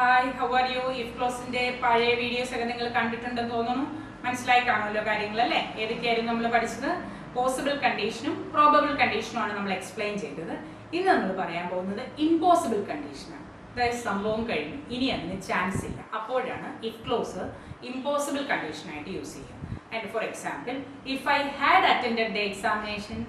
Hi, how are you? If close in day, paya videos again, content and the മനസ്സിലായി കാണുമല്ലോ കാര്യങ്ങൾ അല്ലേ? ഏതൊക്കെയായിരുന്നു നമ്മൾ പഠിച്ചത്? പോസിബിൾ കണ്ടീഷനും പ്രോബബിൾ കണ്ടീഷനും ആണ് നമ്മൾ എക്സ്പ്ലെയിൻ ചെയ്തത്. ഇന്ന് നമ്മൾ പറയാൻ പോകുന്നത് ഇംപോസിബിൾ കണ്ടീഷനാണ്. അതായത് സംഭവം കഴിഞ്ഞു, ഇനി അതിന് ചാൻസ് ഇല്ല. അപ്പോഴാണ് ഇഫ് ക്ലോസ് ഇംപോസിബിൾ കണ്ടീഷനായിട്ട് യൂസ് ചെയ്യുക. And for example, if I had attended the examination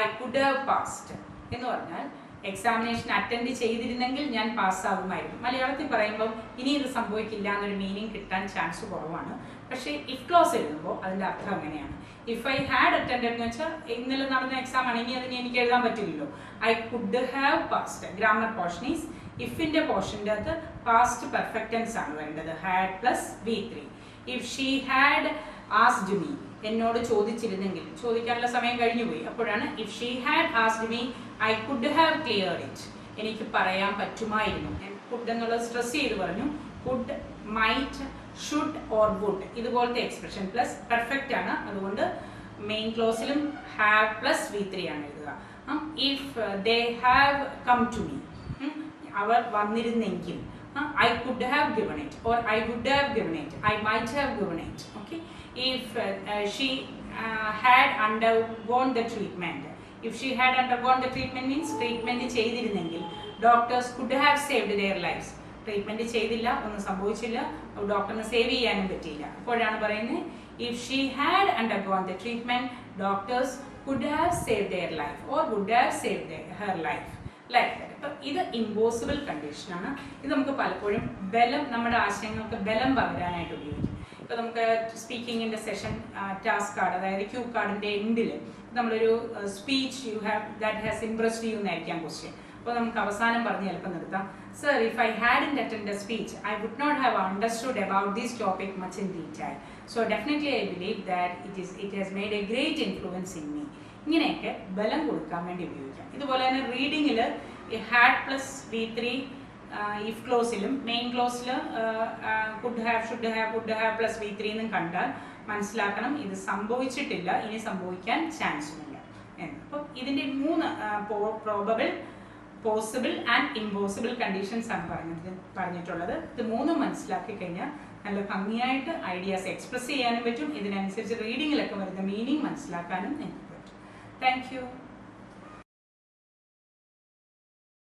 I could have passed എന്ന് പറഞ്ഞാൽ എക്സാമിനേഷൻ അറ്റൻഡ് ചെയ്തിരുന്നെങ്കിൽ ഞാൻ പാസ്സാകുമായിരുന്നു. മലയാളത്തിൽ പറയുമ്പോൾ ഇനി ഇത് സംഭവിക്കില്ല എന്നൊരു മീനിങ് കിട്ടാൻ ചാൻസ് കുറവാണ്. പക്ഷേ ഇഫ് ക്ലോസ് എഴുതുമ്പോൾ അതിൻ്റെ അർത്ഥം അങ്ങനെയാണ്. ഇഫ് ഐ ഹാഡ് അറ്റൻഡഡ് എന്ന് വെച്ചാൽ ഇന്നലെ നടന്ന എക്സാം ആണ്, ഇനി അതിന് എനിക്ക് എഴുതാൻ പറ്റില്ലല്ലോ. I could have passed. Grammar portion is ഇഫിൻ്റെ പോർഷൻ്റെ അകത്ത് പാസ്റ്റ് പെർഫെക്റ്റ് ടെൻസ് ആണ് വേണ്ടത്. Had plus V3. If she had asked me, എന്നോട് ചോദിച്ചിരുന്നെങ്കിൽ, ചോദിക്കാനുള്ള സമയം കഴിഞ്ഞു പോയി, അപ്പോഴാണ് if she had asked me I could have cleared it, എനിക്ക് പറയാൻ പറ്റുമായിരുന്നു. കുഡ് എന്നുള്ളത് സ്ട്രെസ് ചെയ്ത് പറഞ്ഞു. Could, might, should or would ഇതുപോലത്തെ എക്സ്പ്രഷൻ പ്ലസ് പെർഫെക്റ്റ് ആണ്. അതുകൊണ്ട് മെയിൻ ക്ലോസിലും ഹാവ് പ്ലസ് V3 ആണ് എഴുതുക. If they have come to me, അവർ വന്നിരുന്നെങ്കിൽ I could have given it or I would have given it, I might have given it. Okay, if she had undergone the treatment, if she had undergone the treatment means treatment ചെയ്തിരുന്നെങ്കിൽ doctors could have saved their lives. Treatment ചെയ്തില്ല, ഒന്നും സംഭവിച്ചില്ല, ഡോക്ടറിന് save ചെയ്യാനും പറ്റിയില്ല. അപ്പോഴാണ് പറയുന്നത് if she had undergone the treatment doctors could have saved their life or would have saved her life. Like that. അപ്പം ഇത് ഇമ്പോസിബിൾ കണ്ടീഷനാണ്. ഇത് നമുക്ക് പലപ്പോഴും ബലം, നമ്മുടെ ആശയങ്ങൾക്ക് ബലം പകരാനായിട്ട് ഉപയോഗിക്കും. ഇപ്പോൾ നമുക്ക് സ്പീക്കിങ്ങിൻ്റെ സെഷൻ ടാസ്ക് കാർഡ്, അതായത് ക്യൂ കാർഡിൻ്റെ എൻഡിൽ നമ്മളൊരു speech you have that has impressed you എന്നായിരിക്കാം ക്വസ്റ്റ്യൻ. അപ്പോൾ നമുക്ക് അവസാനം പറഞ്ഞ് ചിലപ്പോൾ നിർത്താം. Sir, if I hadn't attend a speech I would not have understood about this topic much in detail. So definitely I believe that it has made a great influence in me. ഇങ്ങനെയൊക്കെ ബലം കൊടുക്കാൻ വേണ്ടി ഉപയോഗിക്കാം. ഇതുപോലെ തന്നെ റീഡിങ്ങിൽ had plus V3 if ക്ലോസിലും main ക്ലോസിൽ could have, should have, would have plus V3 എന്നും കണ്ടാൽ മനസ്സിലാക്കണം ഇത് സംഭവിച്ചിട്ടില്ല, ഇനി സംഭവിക്കാൻ ചാൻസുമില്ല എന്ന്. അപ്പം ഇതിൻ്റെ മൂന്ന് probable, possible and impossible conditions ആണ് പറഞ്ഞിട്ടുള്ളത്. ഇത് മൂന്നും മനസ്സിലാക്കി കഴിഞ്ഞാൽ നല്ല ഭംഗിയായിട്ട് ഐഡിയാസ് എക്സ്പ്രസ് ചെയ്യാനും പറ്റും. ഇതിനനുസരിച്ച് റീഡിങ്ങിലൊക്കെ വരുന്ന മീനിങ് മനസ്സിലാക്കാനും നിങ്ങൾക്ക് പറ്റും. Thank you.